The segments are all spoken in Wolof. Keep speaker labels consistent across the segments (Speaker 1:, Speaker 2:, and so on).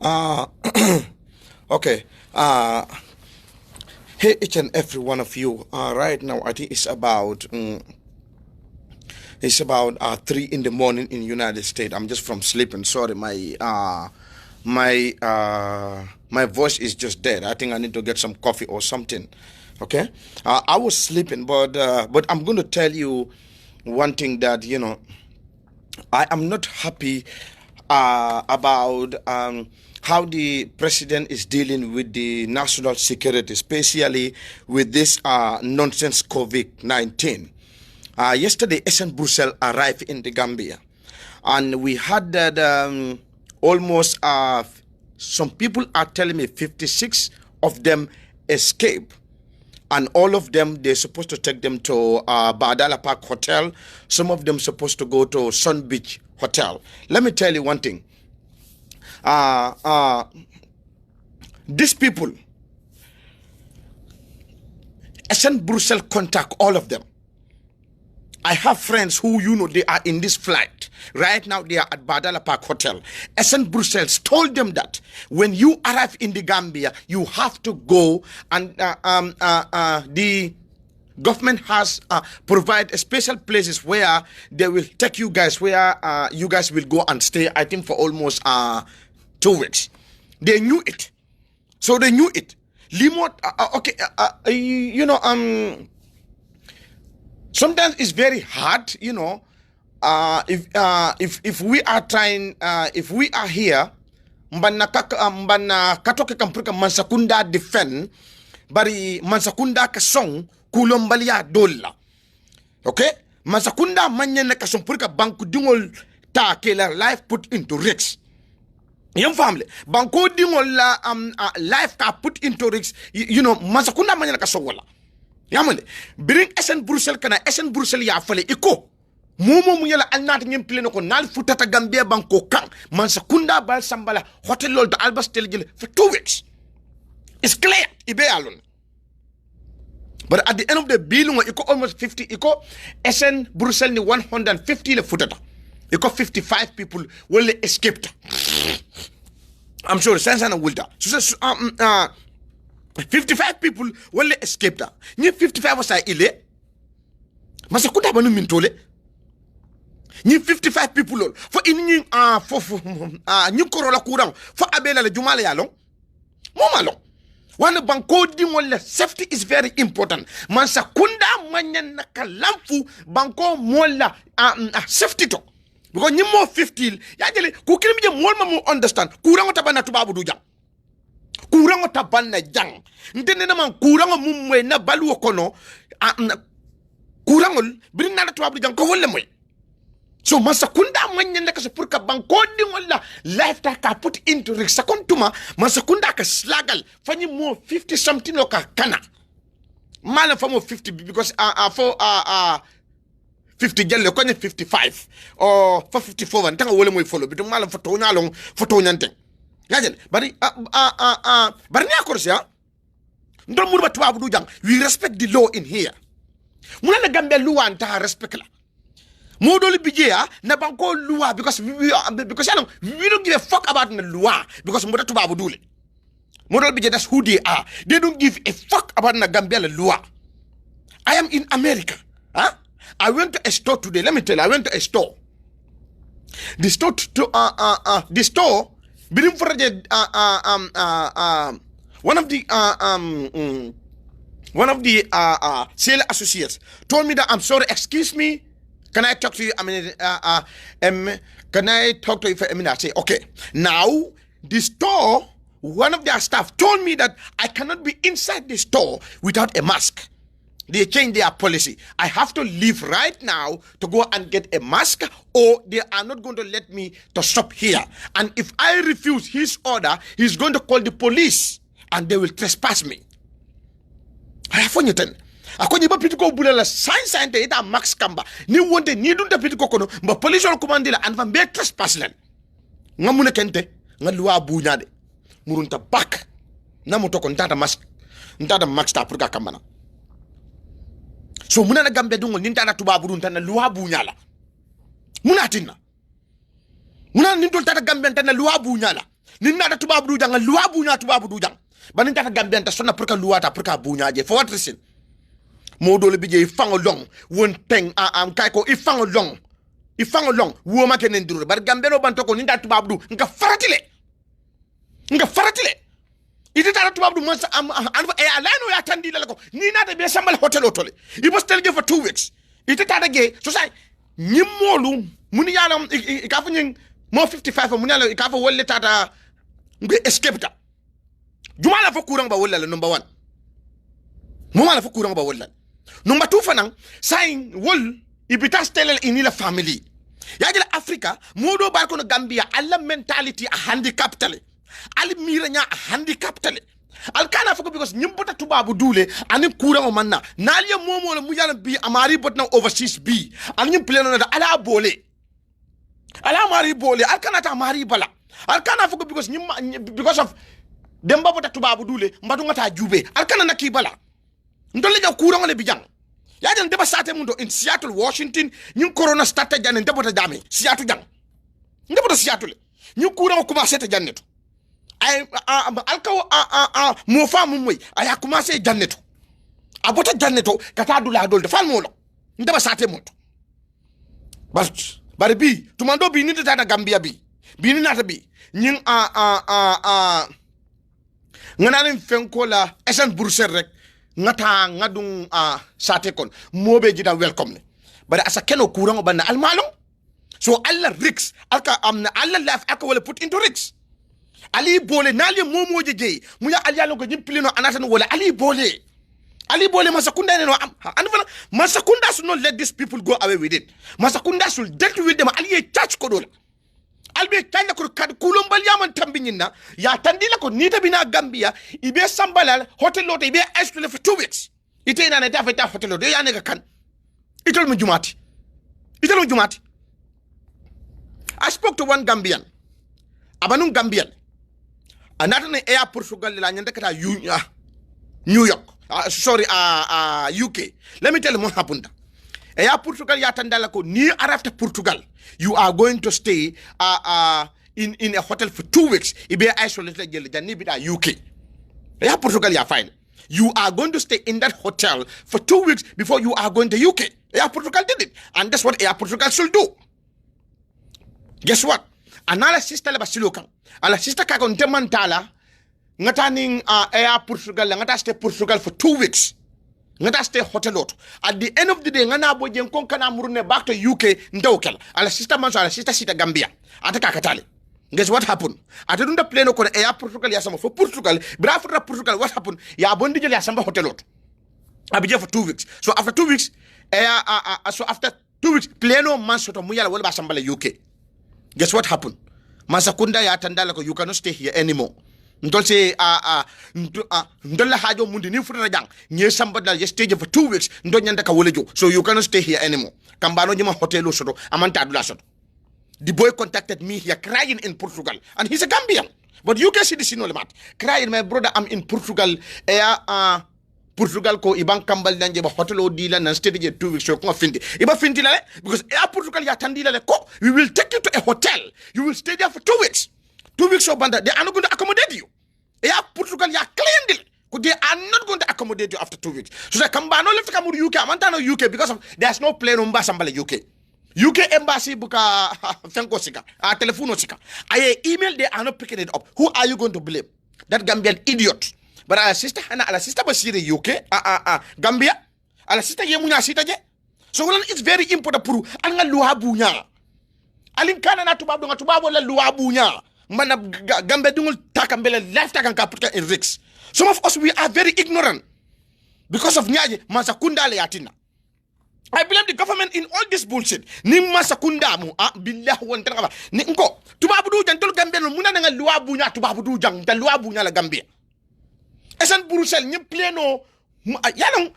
Speaker 1: Uh, okay. Hey, each and every one of you. Right now, I think it's about 3 in the morning in United States. I'm just from sleeping. Sorry, my voice is just dead. I think I need to get some coffee or something. Okay. I was sleeping, but I'm going to tell you one thing that I am not happy about how the president is dealing with the national security, especially with this nonsense COVID-19. Yesterday, SN Brussels arrived in the Gambia, and we had that almost, some people are telling me 56 of them escaped. And all of them, they're supposed to take them to Badala Park Hotel. Some of them supposed to go to Sun Beach Hotel. Let me tell you one thing. These people, SN Brussels contact all of them. I have friends who, they are in this flight. Right now, they are at Badala Park Hotel. SN Brussels told them that when you arrive in the Gambia, you have to go, and the government has provided special places where they will take you guys, where you guys will go and stay, I think, for almost 2 weeks. They knew it. So they knew it. Sometimes it's very hard, if we are trying, if we are here, mbana katoke kampurka mansakunda defend, bari mansakunda kasong kulombalia dolla. Okay? Mansakunda manya kasong purka banku dingol ta kela life put into risk. Young family, banko dingol la life ka put into risk, mansakunda manya kasong wala. Yamane bring SN Brussels kana SN Brussels ya fale iko momo mu yala alnat ngem pleno ko nal futata Gambia banko kan man sakunda bal sambala hotel lol to albas teljil for 2 weeks. It's clear ibe alon. But at the end of the bill iko almost 50 iko SN Brussels ni 150 le futata. Iko 55 people will escaped. I'm sure Sansana will da. So 55 people will escape that. Ni 55 was ile. Masa kuta banu mintole. Ni 55 people lol. For in for ni korola kurang. For abela le jumala yalong. Moma long. Wana banko di wala safety is very important. Mansa kunda manyan nakalamfu banko mola safety to. Because ni mo 50 ya jele ku kilimi je molma mo understand. Kurang tabana tubabu du jang. Kurango tabana jang ndene na man kurango mumwe na balu kono kurango brinna na tubabu jang ko wolle moy so masakunda manya na ka pour ka banko dingolla life ta ka put into risk sakontuma masakunda ka slagal fanyi mo 50 something loka kana mala famo 50 because for 50 jelle ko 55 or for 54 wan tanga wolle moy follow bitum mala foto nyalong foto nyanteng Yajen, bari bari ni akorsia. Ndol murba tubabu du jang. We respect the law in here. Muna na Gambia luwa anta respect la. Modoli bijea na banko luwa because we don't give a fuck about the law because muda tubabu dule. Modoli bijea, that's who they are. They don't give a fuck about the Gambia law. I am in America. Huh? I went to a store today. Let me tell you, I went to a store. The store Bilim for one of the sale associates told me that I'm sorry, excuse me, can I talk to you? Can I talk to you for a minute? I say, okay. Now the store, one of their staff told me that I cannot be inside the store without a mask. They changed their policy. I have to leave right now to go and get a mask, or they are not going to let me to stop here. And if I refuse his order, he's going to call the police and they will trespass me. I have one ten. Akonyi ba pitiko bulela sign te ita max kamba. Ni wonte ni dunta pitiko kono, ba police on commande la and van be trespass len. Ngamune kente, ngalua bunyade. Murunta back. Na motoko ntata mask. Ntata max ta purka kambana. So muna na Gambia dungo ninta na tubabu dunta na luwa bunyala. Muna tinna. Muna nintol tata Gambia na luwa bunyala. ninna da tubabu du jang luwa bunya tubabu du jang banin ta Gambia ta sonna pour ka luwa ta pour ka bunya je for what reason mo dole bi je fango long won teng am kay ko ifango long wo ma kenen duru bar Gambia no banto ko ninda tubabu du nga faratile ite tara tubabu du man am e alano ya tandi la ko ni na de be sambal hotel otole I was telling you for 2 weeks ite tara ge so say nyimolu muni yala ka fa nyin mo 55 muni yala ka fa wolle tata ngi escape ta juma la fa courant ba wolle number 1 mo la fa courant ba wolle number 2 fanan say wol ibita stelel ini la family ya jela Africa modo bar ko no Gambia alla mentality a handicap tale al miranya a handicap tale al kana fako because nyimbota tubabu dule ani courant o manna naliya momo la mujana bi amari botna overseas bi al nyim pleno da ala mari bole al kana ta mari bala al kana fako because of demba bota tubabu dule mbadu ngata jube al kana naki bala ndolle ja courant le bijang ya jan deba sate mundo in Seattle Washington nyim corona starta jan ndebota jame Seattle jang ndebota Seattle nyim courant ko commencé ta janneto ay alkaw mo famu moy aya commencé janneto abota janneto kata dula dol de fal molo ndeba sate mundo bari bi tumando bi ni ta Gambia bi ni nata bi nyin ngana fenko la esen Bruxelles rek ngata ngadung sate kon mobe jida welcome ne bari asa keno courant banna almalong so alla risk alka amna alla life aka wala put into risk ali bole nali momo jeje muya ali yalo ko jimplino anatan wala ali bole masakunda no anfana masakunda should not let these people go away with it masakunda should deal with them ali touch ko dola albe tanda ko kad kulombal yaman tambinyina ya tandila ko nita bina Gambia ibe sambalal hotel lote ibe isolate for 2 weeks ite na ta feta hotel lote ya nega kan itol mu jumati I spoke to one Gambian abanun Gambian anata ne air Portugal la nyanda kata New York UK let me tell you what happened air Portugal ya tandala ko ni arafta Portugal you are going to stay in a hotel for 2 weeks ibe isolated gel jani bida UK air Portugal ya fine you are going to stay in that hotel for 2 weeks before you are going to UK air Portugal did it and that's what air Portugal should do guess what anala sister le basilokan ala sister ka kon demantala ngata ning air Portugal ngata stay Portugal for 2 weeks ngata stay hotel auto at the end of the day ngana bojen kon kana murune back to UK ndawkel ala sister manso ala sister sita Gambia ataka katale guess what happened atadunda plane ko air Portugal ya sama for Portugal brafra Portugal what happened ya bondi jël ya samba hotel auto abije for 2 weeks so after 2 weeks so after 2 weeks plane manso to muyala wala ba samba la UK guess what happened masakunda ya tandala ko you cannot stay here anymore ndolse ndolla hajo mundi ni futata jang nye samba da je stage for 2 weeks ndo nyanda ka wole jo so you cannot stay here anymore kambano jima hotel soto amanta dula soto the boy contacted me here crying in Portugal and he's a Gambian but you can see this no mat crying my brother I'm in Portugal Portugal ko ibang kambal nanje ba hotel o dila nan stay je 2 weeks so ko finti iba finti la because Portugal ya tandila le ko we will take you to a hotel you will stay there for 2 weeks 2 weeks so banda they are not going to accommodate you Portugal ya clean deal they are not going to accommodate you after 2 weeks so that kambano left come UK amanta no UK because of there's no plane on basambale UK embassy buka fenko sika telephone sika aye email they are not picking it up who are you going to blame that Gambian idiot but ala sister basire UK Gambia ala sister yemunya sita je so it's very important pour anga luwa bunya alin kana na tubabu la luwa bunya mana Gambia dungul takambele life takan kaputa in risks some of us we are very ignorant because of nyaje masakunda le yatina I blame the government in all this bullshit ni masakunda mu billahi won tan ni nko tubabu du jantol Gambia no muna nga luwa bunya tubabu du jang da luwa bunya la Gambia esen Brussels ni pleno yalang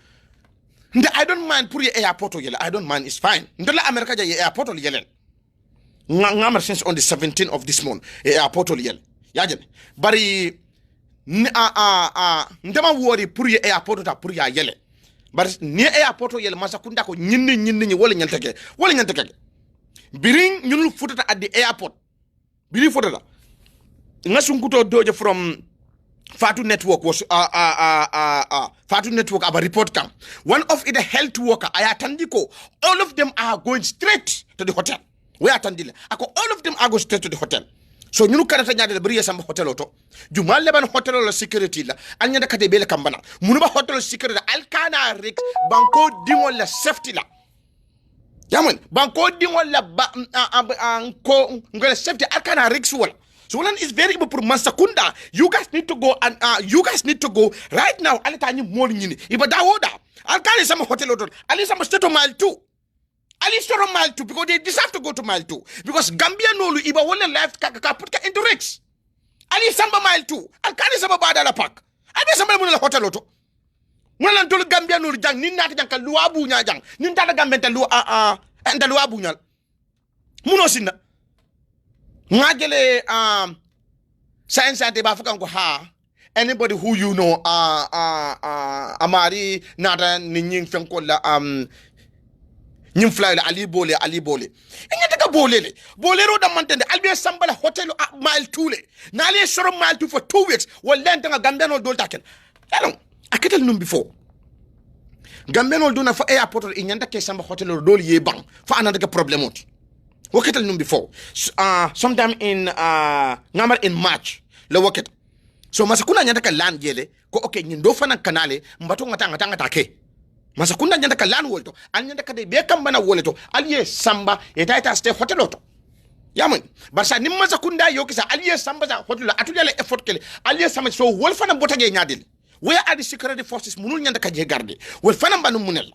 Speaker 1: I don't mind pour airport o yele I don't mind it's fine ndola America ja airport o yele ngamar since on the 17th of this month airport o yele yajen bari ndama wori pour airport ta pour ya yele bari ni airport o yele masakunda ko nyinni wala nyanteke biring ñunu futata at the airport biri futata ngasunkuto doje from Fatu Network was Fatu Network about report come. One of it a health worker ayatandiko. All of them are going straight to the hotel. Where atandile? Ako all of them are going straight to the hotel. So nyunu karata nyade le bariya samba hotel oto. Jumal leban hotel la security la. Anya da kate bele kambana. Munuba hotel security alkana rik banko dingo la safety la. Yaman banko dingo la ko ngole safety alkana rik suwala. So one is very important. Masakunda, you guys need to go and you guys need to go right now. Alitani morning ini. Iba dawoda. Alkali sama hotel hotel. Ali sama state of mile 2. Ali state of mile 2 because they deserve to go to mile 2 because Gambia nolu iba wole life ka put ka into risks. Ali sama mile 2. Alkali sama badala park. Ali sama muna hotel hotel. Muna tolu Gambia nolu jang nin nata jang ka luabu nya jang. Nin tata Gambia ta lu enda luabu nya. Muno sinna. Ngajele science ate ba fukan ko ha anybody who you know amari nada ninyin fen ko la nyim fly la ali bole enya daga bole ro da mantende albe sambala hotel mile 2 le na ali soro mile 2 for 2 weeks wala tanga gambeno dol taken yalon aketel num before gambeno duna fa airport inyanda ke samba hotel dol ye bang fa ananda ke problem ot Wakatal num before. Sometime in ngamar in March. Le wakat. So masakuna nyanda ka land yele ko okay nyindo fana kanale mbato ngata take. Masakuna nyanda ka land wolto. Al nyanda ka de be kambana woleto. Aliye samba etaita stay hotel oto. Yaman. Barsa nim masakunda yokisa aliye samba za hotel atulia le effort kele. Aliye samba so wol fana botage nyadil. Where are the security forces munul nyanda ka je garde. Wol fana mbanu munel.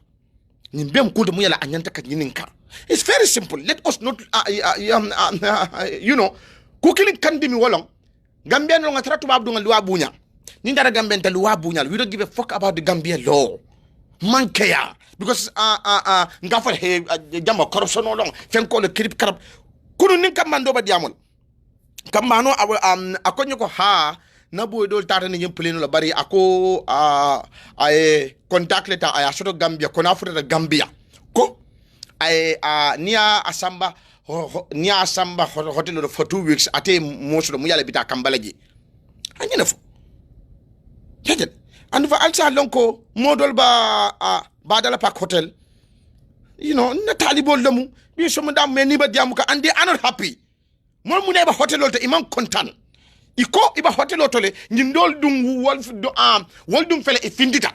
Speaker 1: Nimbem kude muyala anyanta ka nyininka. It's very simple. Let us not, you know, cooking can be me wolong. Gambian long attract to Abdul Luabunya. Nindara Gambian to Luabunya. We don't give a fuck about the Gambian law. Man care. Because, Gaffel, hey, Jamma corruption no long. Fen call the krip crab. Couldn't ninka mandoba diamond. Kamano, akonyoko ha. Nabu dol tata ni yempulino la bari ako ay contact letter ay asoto Gambia konafu da Gambia ko ay nia asamba hotel for 2 weeks ate mosulo mu yala bita kambalaji anyina fo jeden and fa alsa lonko modol badala park hotel you know na talibol lamu bi so madam meni ba diamu ka ande anot happy mo mu ne ba hotel to imam content iko iba hotel otole ndol dum wol dum fele e findita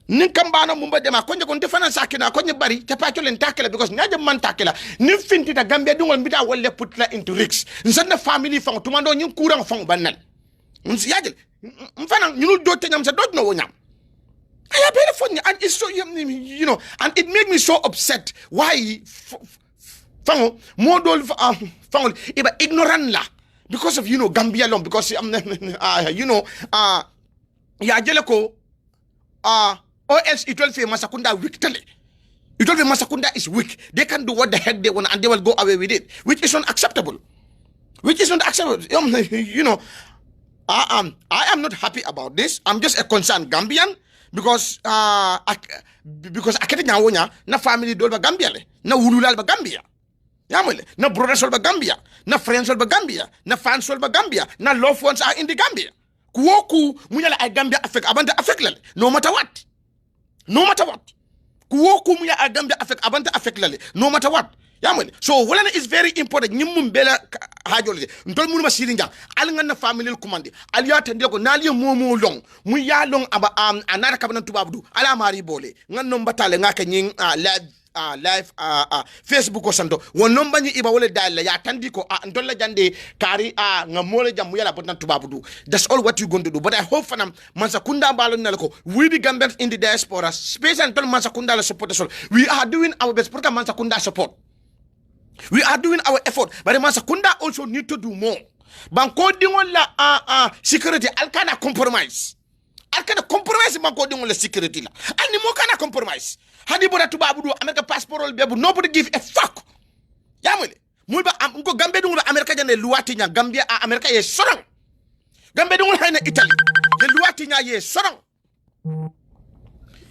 Speaker 1: nin kambana mumba dema konje kon defana sakina konje bari te pa cholen takela because nyaje man takela nin findita Gambia dum wol bita wolle putla into risks nsanna family fang tumando nyin kurang fang banal yajel mfana nyul do te nyam sa dot no wonyam aya bele fonni and it's so you know and it made me so upset why fango modol fango iba ignorant la because of, you know, Gambia long, because, you know, ya jeleko, or else it will say Masakunda weak. It will say Masakunda is weak. They can do what the heck they want and they will go away with it, which is unacceptable. You know, I am not happy about this. I'm just a concerned Gambian because I can't nyawonya na family dolba Gambia le, na wululal ba Gambia. Yamule, na brothers solba Gambia, na friends solba Gambia, na fans solba Gambia, na loved ones are in the Gambia. Kuwoku munyala ay Gambia affect abanda affect lale, no matter what. No matter what. Kuwoku munyala ay Gambia affect abanda affect lale, no matter what. Yamule. So walana is very important. Nyimum bela hajolide. Ntol munu masirinja. Alinga na family kumandi. Aliya tendeko nali momo long. Muya long aba anara kabana tubabdu. Ala mari bole. Ngan nombatale ngake nying live Facebook or santo won nomba ni iba wole dal ya tandiko ndolla jande kari ngamole jam yala botan tubabudu. That's all what you going to do, but I hope fanam Masakunda balon nalako we the Gambians in the diaspora space and tell Masakunda la support us all. We are doing our best for Masakunda support. We are doing our effort, but Masakunda also need to do more. Banko dingon la security alkana compromise. Alkana compromise banko dingon la security la. Ani mo kana compromise. Hadi boda tubabudu America passport ol bebu nobody give a fuck. Yamule. Mulba ko Gambia dungu America jane luwati nya Gambia America ye sorang. Gambia dungu hayna Italy. Ye luwati nya ye sorang.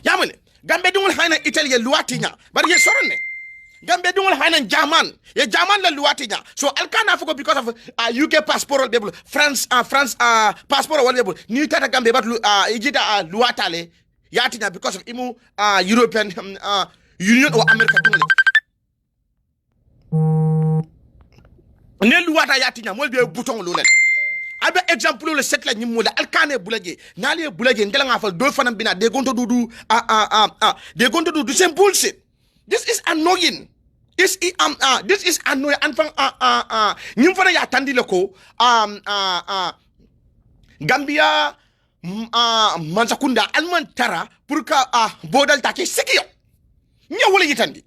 Speaker 1: Yamule. Gambia dungu hayna Italy ye luwati nya. Bari ye sorang ne. Gambia dungol hanan German ya German la luwati nya so alkana fuko because of UK passport bebul France passport wal bebul ni tata Gambia bat ijita luwatale yati nya because of imu European Union or America dungol ne luwata yati nya mol be bouton lo len abe exemple le set la nyimola alkane bulaje nale bulaje ngala ngafal do fanam bina de gonto dudu de gonto dudu c'est bullshit. This is annoying. This is annoying. And from nyumfana ya tandi leko Gambia Mansakunda almantara pour ka bodal take sikio. Nya wala yitandi.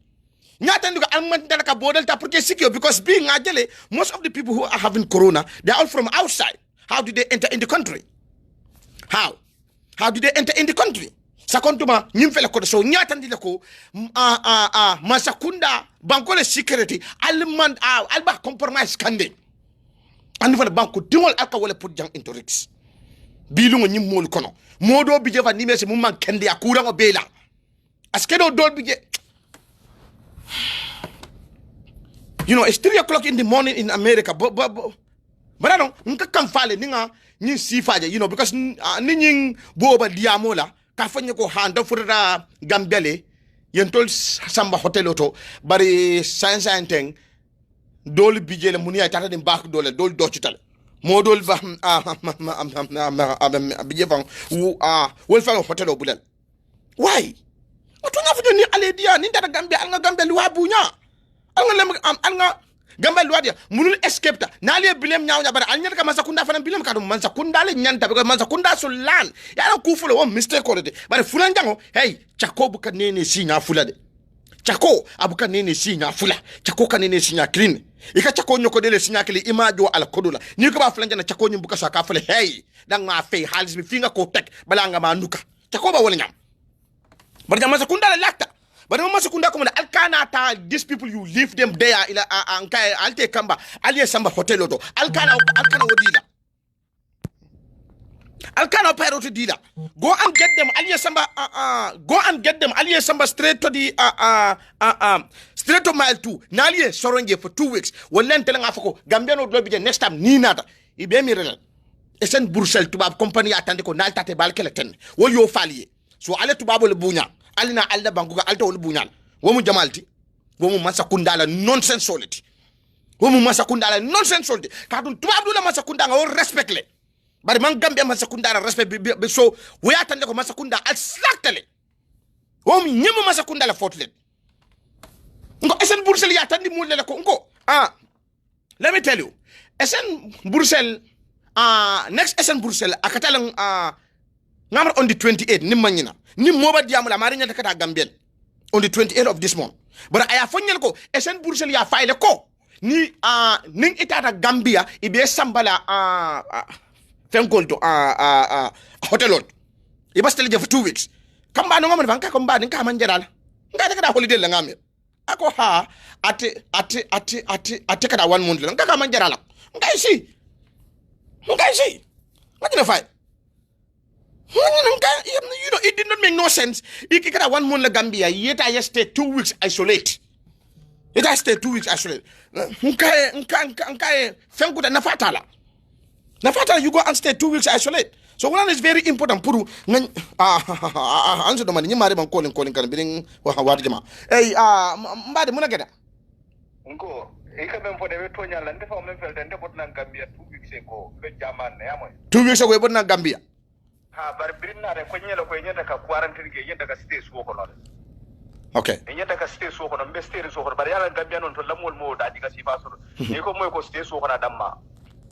Speaker 1: Nya tandi ko almantara ka bodal ta pour ke sikio because being ajele most of the people who are having corona they are all from outside. How did they enter in the country? How did they enter in the country? Sakontuma nyimfele ko so nyatandi leko Masakunda banko le security alba compromise kande andi fa banko dingol alka wala pour jang into risks bilungo nyimmol kono modo bije fa nimese mum man kende akura ngo bela aske do dol bije you know it's 3 o'clock in the morning in America but I don't nka kam fale ninga nyi sifaje you know because ni nyin boba diamola ka fanye ko handa furra Gambele yentol samba hotel auto bari santen dol bijele munia tata dem bak dole dol docutal mo dol ba bije fan wol fa hotel bulal why oto na fudo ni ale dia ni tata Gambia alga Gambia wa bunya alga Gambia lo dia munul escape ta nale bilem nyaaw nya bara alnyata ka Masakunda fana bilem ka dum Masakunda le nyanta because Masakunda so lan ya na kufulo wo mistake ko de bare fulan jango hey chako buka nene si nya fula de chako abuka nene si nya fula chako ka nene si nya clean ika chako nyoko de le si nya kili imajo al kodola ni ko ba fulan jana chako nyum buka so ka fula hey dan ma fe halis mi finga ko tek balanga ma nuka chako ba wala nyam bare Masakunda le lakta but Masakunda come alkana ta these people you leave them there ila ankai alte kamba aliye samba hotel odo alkana wodila alkana pero to dila go and get them aliye samba straight to the straight to mile 2 naliye soronge for 2 weeks wallen tele ngafako Gambiano do bi next time ni nata ibe mi relal esen Brussels tubab company atande ko naltate balkele ten wol yo faliye so ale tubabo le bunya alina alda banguga alta wol bunyal womu jamalti womu Masakunda la nonsense soliti womu Masakunda la nonsense soliti kadun tubab la Masakunda nga wol respect le bari man Gambia Masakunda la respect be so we atande ko Masakunda al slaktale womu nyemu Masakunda la fotlet ngo esen Brussels ya tandi mu le ko ngo let me tell you esen Brussels next esen Brussels akatalang ngamar on the 28 nimanyina ni moba diamula mari nyata kata Gambian on the 28th of this month but aya fonyel ko esen Brussels ya faile ko ni ning itata Gambia ibe sambala fenkol to hotelot iba stele for 2 weeks kamba no ngamar banka kamba ni ka manjeral ngata kata holiday la ngamir ako ha ate kada 1 month la ngaka manjeral ngai si ngajina fay you know, it did not make no sense. You can 1 month la Gambia, yet I stay 2 weeks isolate. It I stay 2 weeks isolate. Nkai fenkuda nafatala. Nafatala, you go and stay 2 weeks isolate. So one is very important. Puru answer the money. You marry man calling can bring what jama. Hey, mbadi muna geda.
Speaker 2: Unko, ikabe mfode wetu nyala ndefa umefel tende botna Gambia 2 weeks ago. Be German ne amoy.
Speaker 1: 2 weeks ago botna Gambia.
Speaker 2: Bar birina re kwenyela ko yenda ka quarantine ke yenda ka stay so ko non
Speaker 1: okay
Speaker 2: yenda ka stay so ko non be stay so ko bar yala Gambia non to lamol mo da diga si fasoro ni ko moy ko stay so ko na damma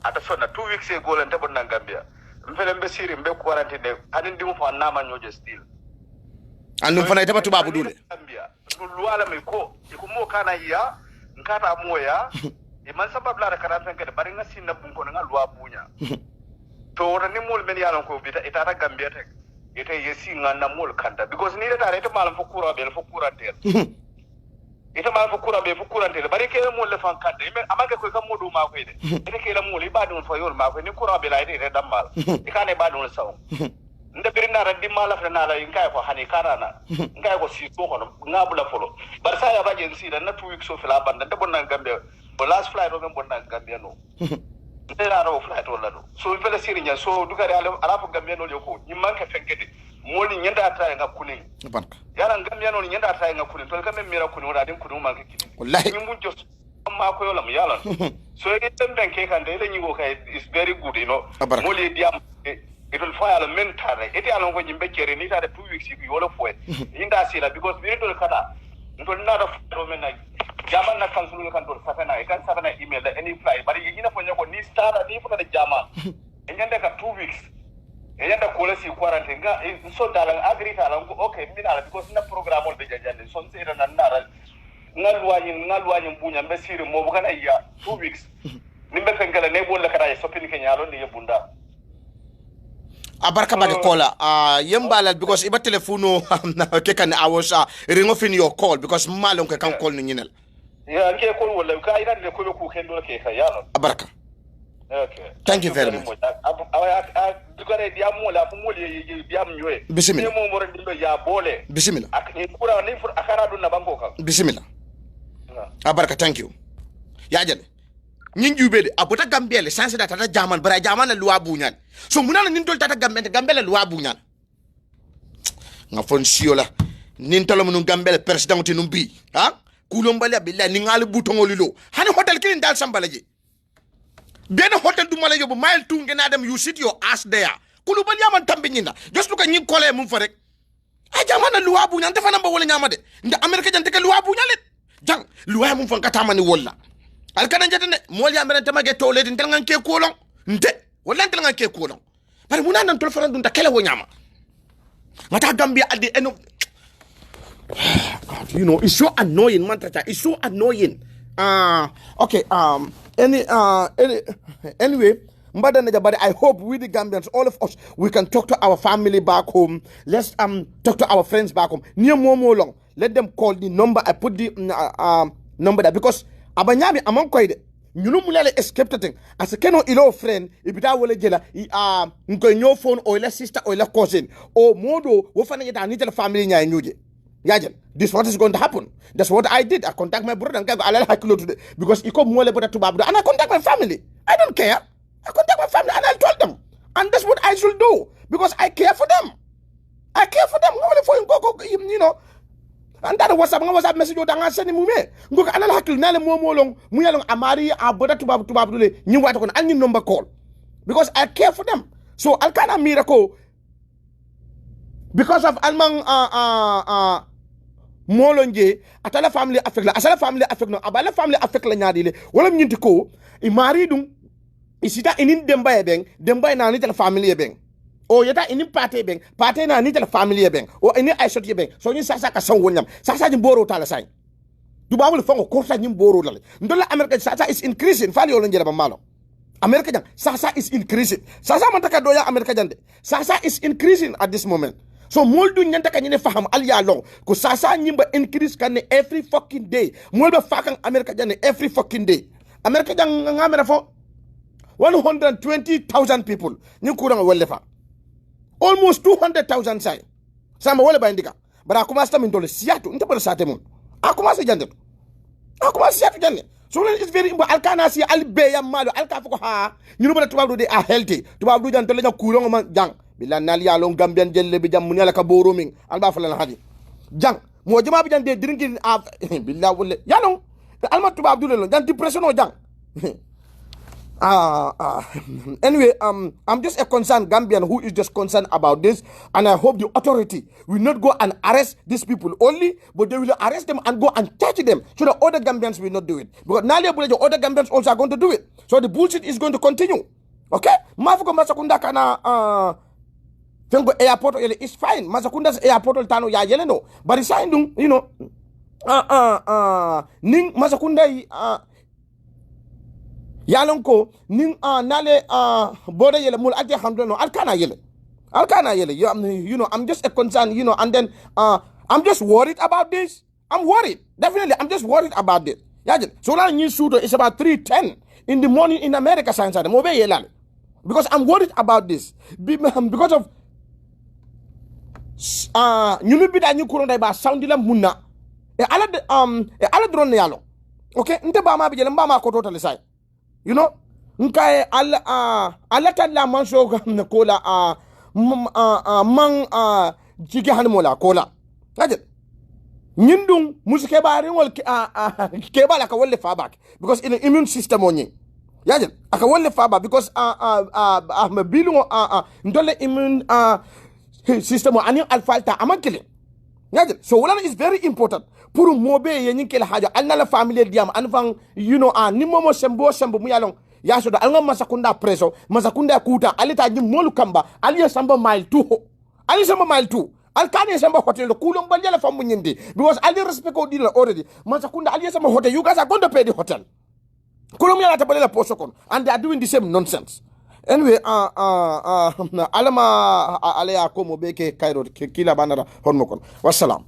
Speaker 2: ata sonna 2 weeks ago lan tabon na Gambia mfele mbe siri mbe quarantine adin dimu fa na ma nyoje still
Speaker 1: andu fana itaba tubabu dule
Speaker 2: Gambia luwala me ko mo kana ya nkata moya e man sabab la quarantine ke bari na sinna bun ko nga luwa bunya to ni mol men yalan ko bita itata Gambia tek ite yesi ngana mol kanta because ni data rete malam fo kura be fo kura del ite malam fo kura be fo kura del bari ke mol le fan kanta men amake ko kam modu ma ko ide ite ke la mol ibadu fo yor ma ko ni kura be la ite damal ikane badu saw nda birina ran dimma la fana la inkai ko hani karana ngai ko si ko kono ngabula folo bar sa ya baje si da na 2 weeks of la banda da bonna gambe o last flight o bonna gambe no ndera ro flight wala do so fele siri nya so dugare ala fo gambe no yoko ni manka fenkede moli nyanda ta nga kunin
Speaker 1: barka
Speaker 2: yara gambe no nyanda ta nga kunin to gambe mira kunin wala din kunin manka kiti
Speaker 1: wallahi
Speaker 2: ni mun jo ma ko yolam yala so e dem benke kan de le nyingo kay is very good you know moli diam it will fire mentare eti alon ko nyimbe kere ni ta de 2 weeks yi wala fo inda sila because we do kada ndo na da fo men na jama na kan sulu kan do satana e kan satana email da any fly bari yi na fo nyako ni stara ni fo da jama e nyande ka 2 weeks e nyanda ko la si quarantine ga so dalan agree ta lan ko okay mina because na program ol be jajande son se na nara ngalwayin bunya mbe siri mo bu kana ya 2 weeks nimbe fengala ne bo la kada so pin kenyalo ni yebunda
Speaker 1: abarka bage kola yembalal because iba telefono ke kan I was ring off in your call because malon ke kan call ni nyinel
Speaker 2: ya ke call wala ka ina le ko ku kendo ke ka yalo
Speaker 1: abarka
Speaker 2: okay
Speaker 1: thank you very much
Speaker 2: dugare dia mola fu moli dia mnywe
Speaker 1: bismillah
Speaker 2: mo mo rendo ya bole
Speaker 1: bismillah
Speaker 2: akni kura ni fur akara dun na banko ka
Speaker 1: bismillah abarka thank you ya jale nyin jube de abota gambia le sanse da tata jaman bara jaman la loi bunyan so munana nin tol tata gambia la loi bunyan nga fon siola nin tolo mun gambia le president ti numbi ha kulombali billahi ni ngal butongoli lo hani hotel kin dal sambalaji ben hotel du mala yobu mile tu ngena dem you sit your ass there kulubali aman tambe nyina just look at nyin kole mum fa rek a jaman la loi bunyan dafa namba wala nyama de nda america jante ka loi bunyan le jang loi mum fa katama ni wala alkana jatane mol ya meren tamage tole din ngan ke kolon nte wala ngan ke kolon bari muna nan tol faran dun ta kele wo nyama mata gambia at the end of God, you know it's so annoying man tata it's so annoying okay anyway mbada na jabari I hope we the Gambians all of us we can talk to our family back home let's talk to our friends back home near more long let them call the number I put the number there because abanyami amon koyde ñunu mu lele escape tating as keno ilo friend ibita wala jela ngoy ño phone o la sister o la cousin o modo wo fana yeta ni tel family nyaay ñuje yajel this what is going to happen that's what I did I contact my brother and go alal hakilo today because iko mo le bota tubab and I contact my family I don't care I contact my family and I told them and that's what I should do because I care for them ngole fo ngoko you know andana WhatsApp message o danga seni mume ngoka alal hakil nale momolong mu yalong amari aboda tubab dule nyi wata kon anni number call because I care for them so alkana miracle because of almang molonje atala family affect la asala family affect no abala family affect la nyaadi le wala nyinti ko i mari dum isita inin dembaye na ni tala family beng o yata ini pate na ni tala family beng o ini aisot ye beng so ni sasa ka san wonyam sasa ni boro tala sai du babul fango korta ni boro dal ndola america sasa is increasing fali o njera ba malo america jang sasa is increasing sasa man taka doya america jande sasa is increasing at this moment so moldu nyanta ka nyine faham al ya long ko sasa nyimba increase kan every fucking day molba fakan america jande every fucking day america jang ngamera fo 120,000 people ni kurang walefa almost 200,000 say sama wala bandika bara kuma sta min dole siatu nta bala sate mun akuma sa jande akuma siatu jande so it's very important alkana si albe ya malo alka fuko ha ñu bala tubabu de a healthy tubabu jan tole nya kurang man jang bilan nal ya long gambian jelle bi jam mun yala ka boro min alba fa la hadi jang mo jama bi jan de drinking a billahi wala ya long alma tubabu le jan depression o jang anyway, I'm just a concerned Gambian who is just concerned about this, and I hope the authority will not go and arrest these people only, but they will arrest them and go and touch them, so the other Gambians will not do it. Because now the other Gambians also are going to do it, so the bullshit is going to continue. Okay, Mafuko Masakunda kana Fengo airport is fine. Masakunda's airport tano ya yeleno, but it's fine, you know. Ning Masakunda yalon ko ning nale bode yele mul ati hamdano alkana yele you know I'm just a concern you know and then I'm just worried about this I'm worried definitely I'm just worried about this yajin so la ni sudo is about 3:10 in the morning in America science mo be yelal because I'm worried about this because of nyunu bida nyu kuron dai ba sound la munna e ala drone yalo okay nte ba ma bijele mba ma ko total sai you know nkai ala talla man so na kola man jige han mola kola ajet nyindung musike ba ringol ke bala ka wolle fa back because in the immune system onye yajet aka wolle fa back because ma bilungo ndole immune system ani alfalta amakile yajet so wala is very important pour mobe yenyin kel haja alna la family diam anfang you know ni momo sembo mu yalong ya so da alnga masakunda preso masakunda kuta alita nyi molu kamba aliya samba mile 2 ali samba mile 2 alkani samba hotel kulum baljala famu nyindi because ali respect ko dila already masakunda aliya samba hotel you guys are going to pay the hotel kulum yala tabalela poso kon and they are doing the same nonsense anyway alama alaya ko mo beke kairo kila banara honmo kon wassalam